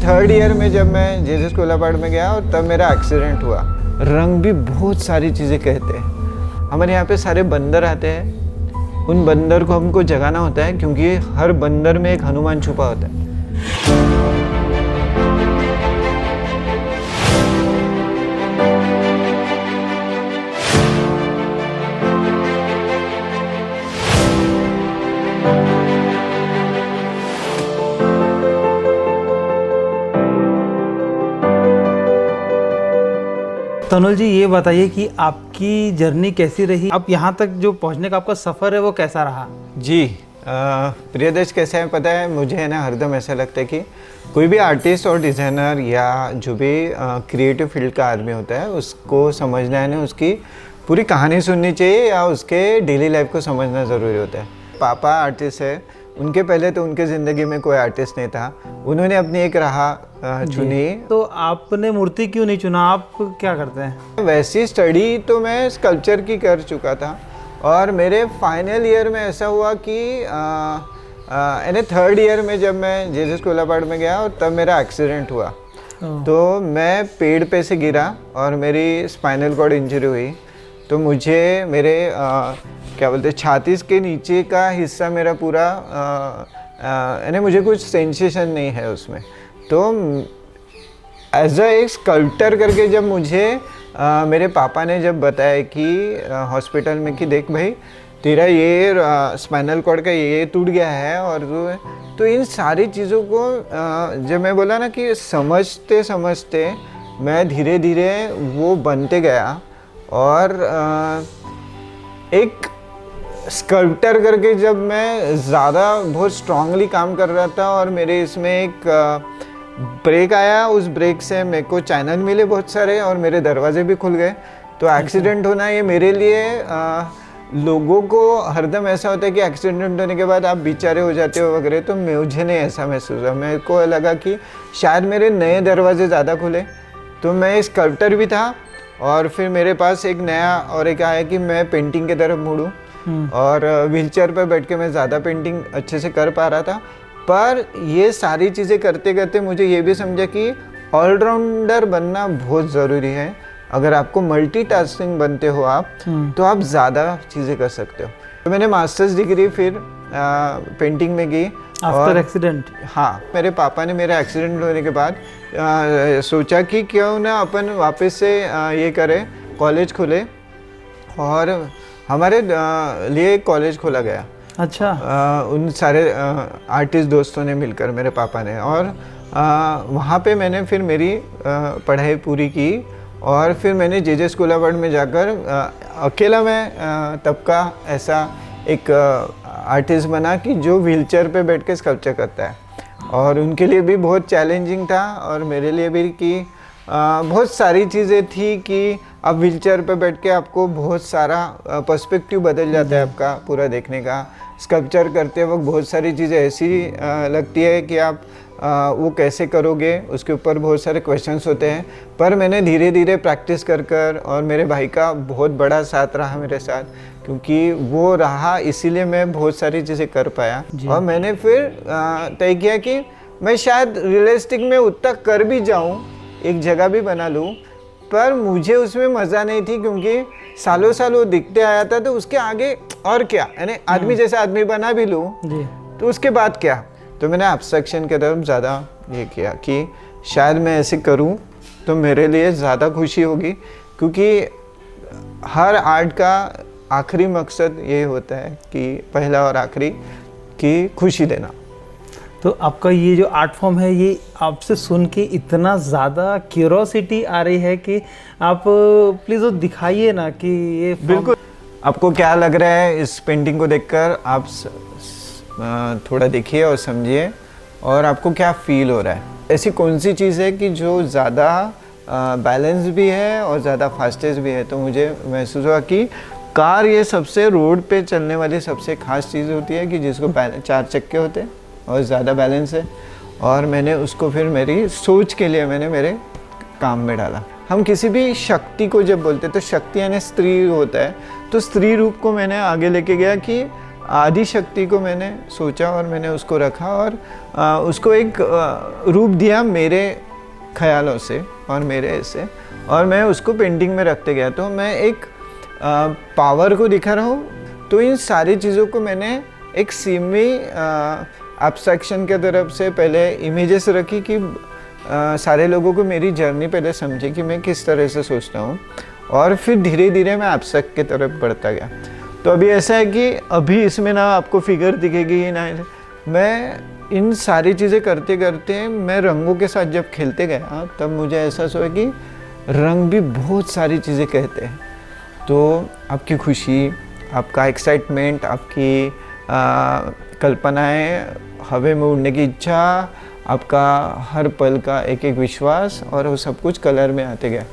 Third year में जब मैं जेजेस कोलापाड़ में गया और तब मेरा एक्सीडेंट हुआ। रंग भी बहुत सारी चीज़ें कहते हैं। हमारे यहाँ पे सारे बंदर आते हैं, उन बंदर को हमको जगाना होता है क्योंकि हर बंदर में एक हनुमान छुपा होता है। तनुल जी, ये बताइए कि आपकी जर्नी कैसी रही? आप यहाँ तक जो पहुँचने का आपका सफ़र है वो कैसा रहा? जी प्रियदर्श, कैसा है पता है, मुझे है ना हरदम ऐसा लगता है कि कोई भी आर्टिस्ट और डिज़ाइनर या जो भी क्रिएटिव फील्ड का आदमी होता है उसको समझना है ना, उसकी पूरी कहानी सुननी चाहिए या उसके डेली लाइफ को समझना ज़रूरी होता है। पापा आर्टिस्ट है, उनके पहले तो उनके ज़िंदगी में कोई आर्टिस्ट नहीं था, उन्होंने अपनी एक राह चुनी। तो आपने मूर्ति क्यों नहीं चुना? आप क्या करते हैं? वैसी स्टडी तो मैं स्कल्पचर की कर चुका था और मेरे फाइनल ईयर में ऐसा हुआ कि यानी थर्ड ईयर में जब मैं जेजेस कोलापाड़ में गया और तब मेरा एक्सीडेंट हुआ। तो मैं पेड़ पे से गिरा और मेरी स्पाइनल कॉर्ड इंजरी हुई। तो मुझे मेरे क्या बोलते हैं, छाती के नीचे का हिस्सा मेरा पूरा यानी मुझे कुछ सेंसेशन नहीं है उसमें। तो एज एक स्कल्प्टर करके जब मुझे मेरे पापा ने जब बताया कि हॉस्पिटल में कि देख भाई, तेरा ये स्पाइनल कॉर्ड का ये टूट गया है और तो इन सारी चीज़ों को जब मैं बोला ना कि समझते समझते मैं धीरे धीरे वो बनते गया और एक स्कल्प्टर करके जब मैं ज़्यादा बहुत स्ट्रांगली काम कर रहा था और मेरे इसमें एक ब्रेक आया, उस ब्रेक से मेरे को चैनल मिले बहुत सारे और मेरे दरवाजे भी खुल गए। तो एक्सीडेंट होना ये मेरे लिए लोगों को हरदम ऐसा होता है कि एक्सीडेंट होने के बाद आप बेचारे हो जाते हो वगैरह, तो मुझे नहीं ऐसा महसूस हुआ। मेरे को लगा कि शायद मेरे नए दरवाजे ज़्यादा खुले। तो मैं स्कल्प्टर भी था और फिर मेरे पास एक नया और एक आया कि मैं पेंटिंग की तरफ मुड़ूँ और व्हीलचेयर पर बैठ के मैं ज़्यादा पेंटिंग अच्छे से कर पा रहा था। पर ये सारी चीज़ें करते करते मुझे ये भी समझा कि ऑलराउंडर बनना बहुत ज़रूरी है। अगर आपको मल्टीटास्किंग बनते हो आप तो आप ज़्यादा चीज़ें कर सकते हो। तो मैंने मास्टर्स डिग्री फिर पेंटिंग में की आफ्टर एक्सीडेंट। हाँ, मेरे पापा ने मेरा एक्सीडेंट होने के बाद सोचा कि क्यों ना अपन वापस से ये करें, कॉलेज खुले और हमारे लिए कॉलेज खोला गया। अच्छा। उन सारे आर्टिस्ट दोस्तों ने मिलकर, मेरे पापा ने, और वहाँ पे मैंने फिर मेरी पढ़ाई पूरी की और फिर मैंने जेजेस कोलापाड़ में जाकर अकेला मैं तब का ऐसा एक आर्टिस्ट बना कि जो व्हीलचेयर पे बैठ के स्कल्पचर करता है। और उनके लिए भी बहुत चैलेंजिंग था और मेरे लिए भी कि बहुत सारी चीज़ें थी कि अब व्हीलचेयर पे बैठ के आपको बहुत सारा पर्सपेक्टिव बदल जाता है आपका पूरा देखने का। स्कल्पचर करते वक्त बहुत सारी चीज़ें ऐसी लगती है कि आप वो कैसे करोगे, उसके ऊपर बहुत सारे क्वेश्चंस होते हैं। पर मैंने धीरे धीरे प्रैक्टिस कर कर, और मेरे भाई का बहुत बड़ा साथ रहा मेरे साथ, क्योंकि वो रहा इसीलिए मैं बहुत सारी चीज़ें कर पाया। और मैंने फिर तय किया कि मैं शायद रियलिस्टिक में उतना कर भी जाऊँ, एक जगह भी बना लूँ, पर मुझे उसमें मज़ा नहीं थी क्योंकि सालों साल वो दिखते आया था। तो उसके आगे और क्या, यानी आदमी जैसा आदमी बना भी लूँ तो उसके बाद क्या। तो मैंने एब्स्ट्रैक्शन की तरफ ज़्यादा ये किया कि शायद मैं ऐसे करूँ तो मेरे लिए ज़्यादा खुशी होगी, क्योंकि हर आर्ट का आखिरी मकसद ये होता है कि पहला और आखिरी की खुशी देना। तो आपका ये जो आर्ट फॉर्म है, ये आपसे सुन के इतना ज़्यादा क्यूरोसिटी आ रही है कि आप प्लीज़ वो दिखाइए ना कि ये बिल्कुल। आपको क्या लग रहा है इस पेंटिंग को देखकर? आप थोड़ा देखिए और समझिए और आपको क्या फील हो रहा है। ऐसी कौन सी चीज़ है कि जो ज़्यादा बैलेंस भी है और ज़्यादा फास्टेस्ट भी है? तो मुझे महसूस हुआ कि कार ये सबसे रोड पे चलने वाली सबसे ख़ास चीज़ होती है कि जिसको 4 चक्के होते हैं और ज़्यादा बैलेंस है। और मैंने उसको फिर मेरी सोच के लिए मैंने मेरे काम में डाला। हम किसी भी शक्ति को जब बोलते हैं तो शक्ति यानी स्त्री होता है, तो स्त्री रूप को मैंने आगे लेके गया कि आदि शक्ति को मैंने सोचा और मैंने उसको रखा और उसको एक रूप दिया मेरे ख्यालों से और मेरे ऐसे, और मैं उसको पेंटिंग में रखते गया। तो मैं एक पावर को दिखा रहा हूँ। तो इन सारी चीज़ों को मैंने एक सेमी एब्स्ट्रैक्शन के तरफ से पहले इमेजेस रखी कि सारे लोगों को मेरी जर्नी पहले समझे कि मैं किस तरह से सोचता हूँ, और फिर धीरे धीरे मैं एब्स्ट्रैक्ट की तरफ बढ़ता गया। तो अभी ऐसा है कि अभी इसमें ना आपको फिगर दिखेगी ना, मैं इन सारी चीज़ें करते करते मैं रंगों के साथ जब खेलते गया तब मुझे एहसास हुआ कि रंग भी बहुत सारी चीज़ें कहते हैं। तो आपकी खुशी, आपका एक्साइटमेंट, आपकी कल्पनाएं, हवा में उड़ने की इच्छा, आपका हर पल का एक एक विश्वास, और वो सब कुछ कलर में आते गया।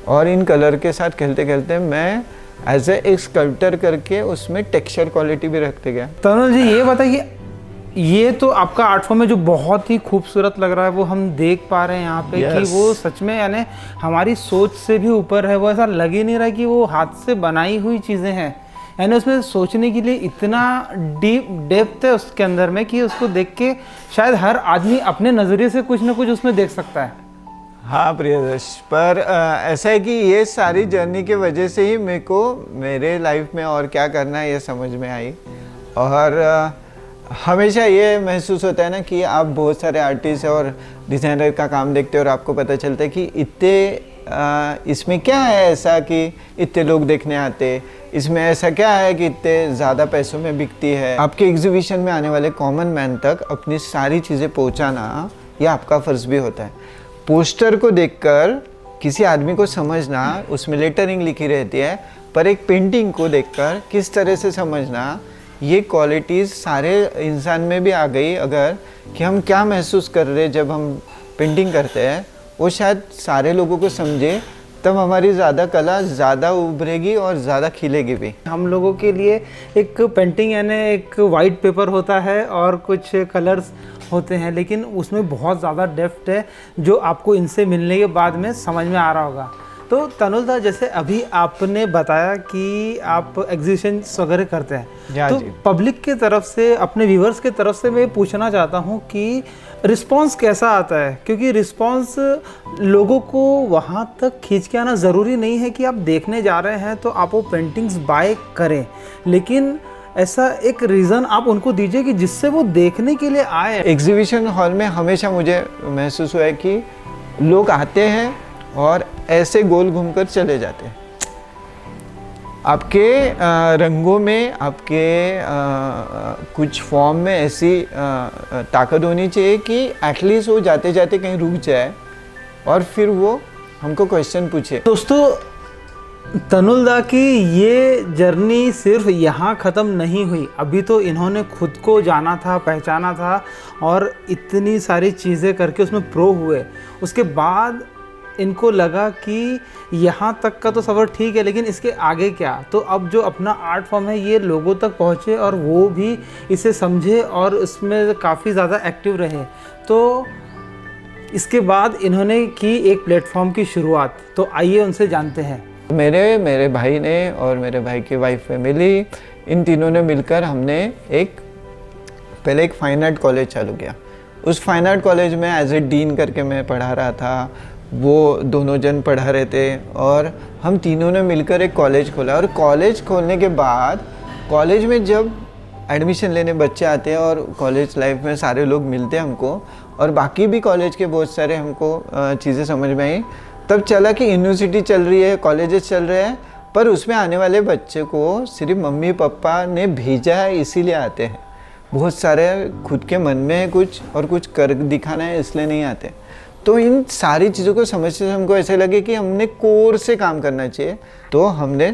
और इन कलर के साथ खेलते खेलते मैं एज एक स्कल्प्टर करके उसमें टेक्सचर क्वालिटी भी रखते गया। तनुल जी ये बताइए, ये तो आपका आर्ट फॉर्म है जो बहुत ही खूबसूरत लग रहा है, वो हम देख पा रहे हैं यहाँ पे कि वो सच में यानी हमारी सोच से भी ऊपर है। वो ऐसा लग ही नहीं रहा कि वो हाथ से बनाई हुई चीज़ें हैं, यानी उसमें सोचने के लिए इतना डीप डेप्थ है उसके अंदर में कि उसको देख के शायद हर आदमी अपने नज़रिए से कुछ ना कुछ उसमें देख सकता है। हाँ प्रियदर्श, पर ऐसा है कि ये सारी जर्नी की वजह से ही मेरे को मेरे लाइफ में और क्या करना है ये समझ में आई। और हमेशा ये महसूस होता है ना कि आप बहुत सारे आर्टिस्ट और डिज़ाइनर का काम देखते हो और आपको पता चलता है कि इतने इसमें क्या है ऐसा कि इतने लोग देखने आते, इसमें ऐसा क्या है कि इतने ज़्यादा पैसों में बिकती है। आपके एग्जीबिशन में आने वाले कॉमन मैन तक अपनी सारी चीज़ें पहुंचाना ये आपका फ़र्ज़ भी होता है। पोस्टर को देखकर किसी आदमी को समझना, उसमें लेटरिंग लिखी रहती है, पर एक पेंटिंग को देखकर किस तरह से समझना, ये क्वालिटीज़ सारे इंसान में भी आ गई अगर कि हम क्या महसूस कर रहे हैं जब हम पेंटिंग करते हैं, वो शायद सारे लोगों को समझे, तब हमारी ज़्यादा कला ज़्यादा उभरेगी और ज़्यादा खिलेगी भी। हम लोगों के लिए एक पेंटिंग यानी एक वाइट पेपर होता है और कुछ कलर्स होते हैं, लेकिन उसमें बहुत ज़्यादा डेप्थ है जो आपको इनसे मिलने के बाद में समझ में आ रहा होगा। तो तनुल दा, जैसे अभी आपने बताया कि आप एग्जीबिशन वगैरह करते हैं, तो पब्लिक के तरफ से, अपने व्यूवर्स के तरफ से मैं पूछना चाहता हूँ कि रिस्पांस कैसा आता है? क्योंकि रिस्पांस लोगों को वहाँ तक खींच के आना ज़रूरी नहीं है कि आप देखने जा रहे हैं तो आप वो पेंटिंग्स बाय करें, लेकिन ऐसा एक रीज़न आप उनको दीजिए कि जिससे वो देखने के लिए आए। एग्जीबिशन हॉल में हमेशा मुझे महसूस हुआ है कि लोग आते हैं और ऐसे गोल घूमकर चले जाते हैं। आपके रंगों में, आपके कुछ फॉर्म में ऐसी ताकत होनी चाहिए कि एटलीस्ट वो जाते जाते कहीं रुक जाए और फिर वो हमको क्वेश्चन पूछे। दोस्तों, तनुल दा की ये जर्नी सिर्फ यहाँ ख़त्म नहीं हुई, अभी तो इन्होंने खुद को जाना था, पहचाना था और इतनी सारी चीज़ें करके उसमें प्रो हुए। उसके बाद इनको लगा कि यहाँ तक का तो सफ़र ठीक है, लेकिन इसके आगे क्या? तो अब जो अपना आर्ट फॉर्म है ये लोगों तक पहुँचे और वो भी इसे समझे और इसमें काफ़ी ज़्यादा एक्टिव रहे। तो इसके बाद इन्होंने की एक प्लेटफॉर्म की शुरुआत, तो आइए उनसे जानते हैं। मेरे भाई ने और मेरे भाई की वाइफ फैमिली, इन तीनों ने मिलकर हमने पहले एक फाइन आर्ट कॉलेज चालू किया। उस फाइन आर्ट कॉलेज में एज ए डीन करके मैं पढ़ा रहा था, वो दोनों जन पढ़ा रहे थे और हम तीनों ने मिलकर एक कॉलेज खोला। और कॉलेज खोलने के बाद कॉलेज में जब एडमिशन लेने बच्चे आते हैं और कॉलेज लाइफ में सारे लोग मिलते हैं हमको, और बाकी भी कॉलेज के बहुत सारे हमको चीज़ें समझ में आई, तब चला कि यूनिवर्सिटी चल रही है, कॉलेजेस चल रहे हैं, पर उसमें आने वाले बच्चे को सिर्फ मम्मी पापा ने भेजा है इसीलिए आते हैं। बहुत सारे खुद के मन में है कुछ और कुछ कर दिखाना है इसलिए नहीं आते। तो इन सारी चीज़ों को समझते से हमको ऐसे लगे कि हमने कोर से काम करना चाहिए। तो हमने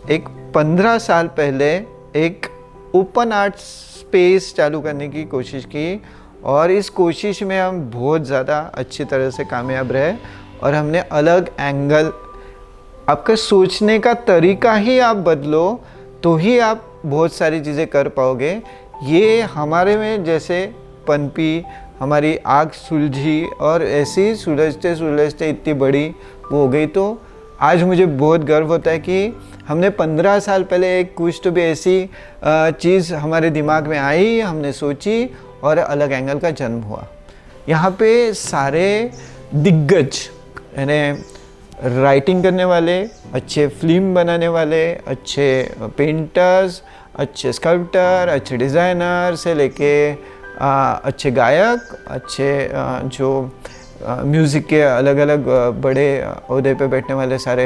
एक 15 साल पहले एक ओपन आर्ट स्पेस चालू करने की कोशिश की और इस कोशिश में हम बहुत ज़्यादा अच्छी तरह से कामयाब रहे। और हमने अलग एंगल, आपका सोचने का तरीका ही आप बदलो तो ही आप बहुत सारी चीज़ें कर पाओगे। ये हमारे में जैसे पनपी, हमारी आग सुलझी और ऐसी सुलझते सुलझते इतनी बड़ी वो हो गई। तो आज मुझे बहुत गर्व होता है कि हमने 15 साल पहले एक कुछ तो भी ऐसी चीज़ हमारे दिमाग में आई, हमने सोची और अलग एंगल का जन्म हुआ। यहाँ पे सारे दिग्गज यानी राइटिंग करने वाले, अच्छे फिल्म बनाने वाले, अच्छे पेंटर्स, अच्छे स्कल्प्टर, अच्छे डिज़ाइनर से लेके अच्छे गायक, अच्छे जो म्यूज़िक के अलग अलग बड़े ओहदे पे बैठने वाले सारे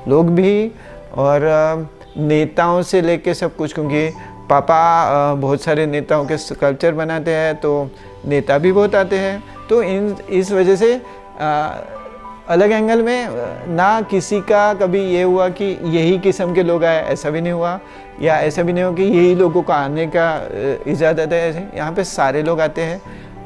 लोग भी, और नेताओं से लेके सब कुछ, क्योंकि पापा बहुत सारे नेताओं के स्कल्पचर बनाते हैं तो नेता भी बहुत आते हैं। तो इस वजह से अलग एंगल में ना किसी का कभी ये हुआ कि यही किस्म के लोग आए, ऐसा भी नहीं हुआ, या ऐसा भी नहीं हुआ कि यही लोगों को आने का इजाज़त है। ऐसे यहाँ पे सारे लोग आते हैं,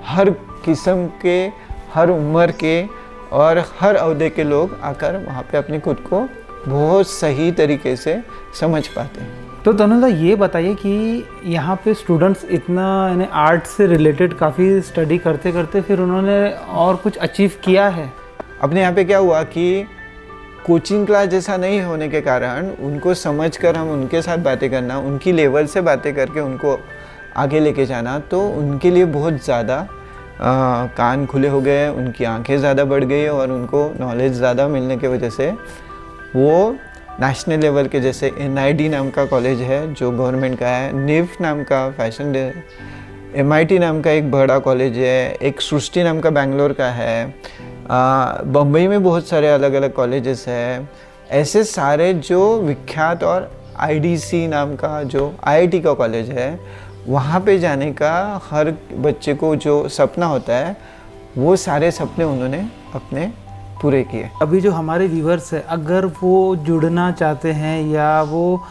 हर किस्म के, हर उम्र के और हर ओहदे के लोग आकर वहाँ पे अपनी खुद को बहुत सही तरीके से समझ पाते हैं। तो तनुजा ये बताइए कि यहाँ पे स्टूडेंट्स इतना यानी आर्ट से रिलेटेड काफ़ी स्टडी करते करते फिर उन्होंने और कुछ अचीव किया है? अपने यहाँ पे क्या हुआ कि कोचिंग क्लास जैसा नहीं होने के कारण उनको समझकर हम उनके साथ बातें करना, उनकी लेवल से बातें करके उनको आगे लेके जाना, तो उनके लिए बहुत ज़्यादा कान खुले हो गए, उनकी आंखें ज़्यादा बढ़ गई और उनको नॉलेज ज़्यादा मिलने की वजह से वो नेशनल लेवल के, जैसे NID नाम का कॉलेज है जो गवर्नमेंट का है, NIF नाम का फैशन डे, MIT नाम का एक बड़ा कॉलेज है, एक सृष्टि नाम का बेंगलोर का है, बम्बई में बहुत सारे अलग अलग कॉलेजेस हैं। ऐसे सारे जो विख्यात, और IDC नाम का जो IIT का कॉलेज है, वहाँ पे जाने का हर बच्चे को जो सपना होता है वो सारे सपने उन्होंने अपने पूरे किए। अभी जो हमारे व्यूअर्स हैं, अगर वो जुड़ना चाहते हैं या वो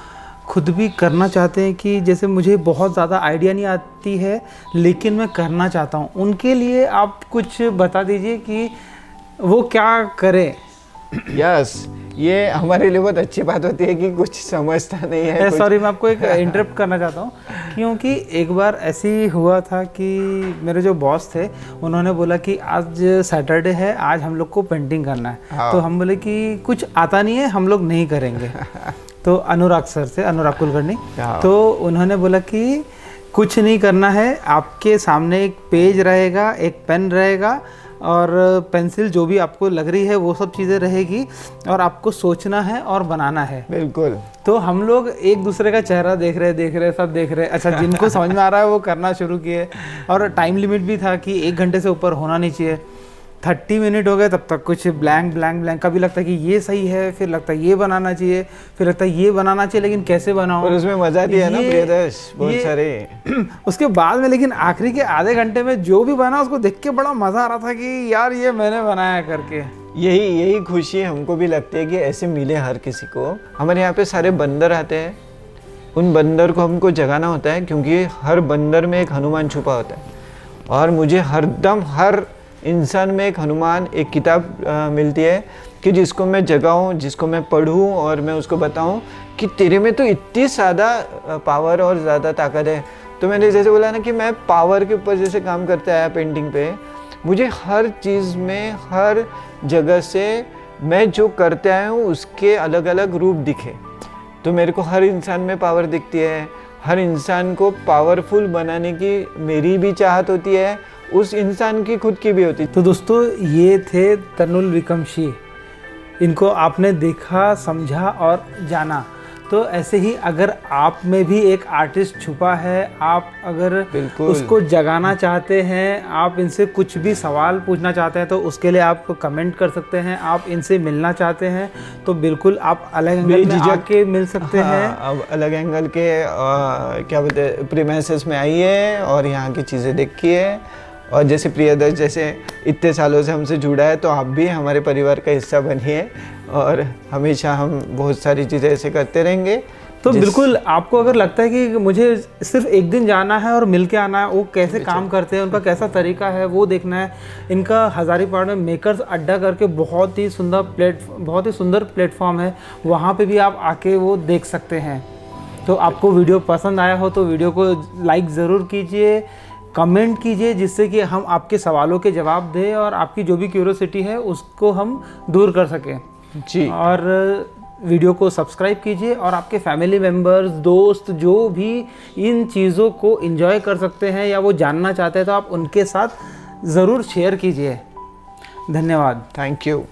खुद भी करना चाहते हैं कि जैसे मुझे बहुत ज़्यादा आइडिया नहीं आती है लेकिन मैं करना चाहता हूँ, उनके लिए आप कुछ बता दीजिए कि वो क्या करें? यस, ये हमारे लिए बहुत अच्छी बात होती है कि कुछ समझता नहीं है। सॉरी, मैं आपको एक इंटरप्ट करना चाहता हूँ, क्योंकि एक बार ऐसी हुआ था कि मेरे जो बॉस थे उन्होंने बोला कि आज सैटरडे है, आज हम लोग को पेंटिंग करना है। हाँ। तो हम बोले कि कुछ आता नहीं है, हम लोग नहीं करेंगे। तो अनुराग सर से, अनुराग कुलकर्णी, हाँ। तो उन्होंने बोला कि कुछ नहीं करना है, आपके सामने एक पेज रहेगा, एक पेन रहेगा और पेंसिल, जो भी आपको लग रही है वो सब चीज़ें रहेगी और आपको सोचना है और बनाना है। बिल्कुल। तो हम लोग एक दूसरे का चेहरा देख रहे सब देख रहे, अच्छा जिनको समझ में आ रहा है वो करना शुरू किए। और टाइम लिमिट भी था कि 1 घंटे से ऊपर होना नहीं चाहिए। 30 मिनट हो गए तब तक कुछ ब्लैंक, कभी लगता है कि ये सही है, फिर लगता है ये बनाना चाहिए, फिर लगता है ये बनाना चाहिए, लेकिन कैसे बनाऊं? और उसमें मजा दिया ना प्रियदर्श, बहुत सारे। उसके बाद में लेकिन आखिरी के आधे घंटे में जो भी बना उसको देख के बड़ा मजा आ रहा था कि यार ये मैंने बनाया करके। यही खुशी हमको भी लगती है कि ऐसे मिले हर किसी को। हमारे यहाँ पे सारे बंदर आते हैं, उन बंदर को हमको जगाना होता है, क्योंकि हर बंदर में एक हनुमान छुपा होता है। और मुझे हर इंसान में एक हनुमान, एक किताब मिलती है कि जिसको मैं जगाऊं, जिसको मैं पढूं और मैं उसको बताऊं कि तेरे में तो इतनी ज़्यादा पावर और ज़्यादा ताकत है। तो मैंने जैसे बोला ना कि मैं पावर के ऊपर जैसे काम करता आया पेंटिंग पे, मुझे हर चीज़ में, हर जगह से मैं जो करते आया हूँ उसके अलग अलग रूप दिखे। तो मेरे को हर इंसान में पावर दिखती है, हर इंसान को पावरफुल बनाने की मेरी भी चाहत होती है, उस इंसान की खुद की भी होती। तो दोस्तों, ये थे तनुल विकमशी। इनको आपने देखा, समझा और जाना। तो ऐसे ही अगर आप में भी एक आर्टिस्ट छुपा है, आप अगर उसको जगाना चाहते हैं, आप इनसे कुछ भी सवाल पूछना चाहते हैं, तो उसके लिए आप कमेंट कर सकते हैं। आप इनसे मिलना चाहते हैं तो बिल्कुल आप अलग एंगल में आके मिल सकते हैं। अब अलग एंगल के क्या बोलते हैं, प्रीमाइसेस में आइए और यहाँ की चीज़ें देखिए। और जैसे प्रियदर्श जैसे इतने सालों से हमसे जुड़ा है, तो आप भी हमारे परिवार का हिस्सा बनिए और हमेशा हम बहुत सारी चीज़ें ऐसे करते रहेंगे। तो बिल्कुल, आपको अगर लगता है कि मुझे सिर्फ एक दिन जाना है और मिल के आना है, वो कैसे काम करते हैं, उनका कैसा तरीका है वो देखना है, इनका हज़ारीबाग में मेकर्स अड्डा करके बहुत ही सुंदर प्लेटफॉर्म है, वहाँ पे भी आप आके वो देख सकते हैं। तो आपको वीडियो पसंद आया हो तो वीडियो को लाइक ज़रूर कीजिए, कमेंट कीजिए, जिससे कि हम आपके सवालों के जवाब दें और आपकी जो भी क्यूरियोसिटी है उसको हम दूर कर सकें। जी। और वीडियो को सब्सक्राइब कीजिए और आपके फैमिली मेम्बर्स, दोस्त जो भी इन चीज़ों को एंजॉय कर सकते हैं या वो जानना चाहते हैं तो आप उनके साथ ज़रूर शेयर कीजिए। धन्यवाद। Thank you.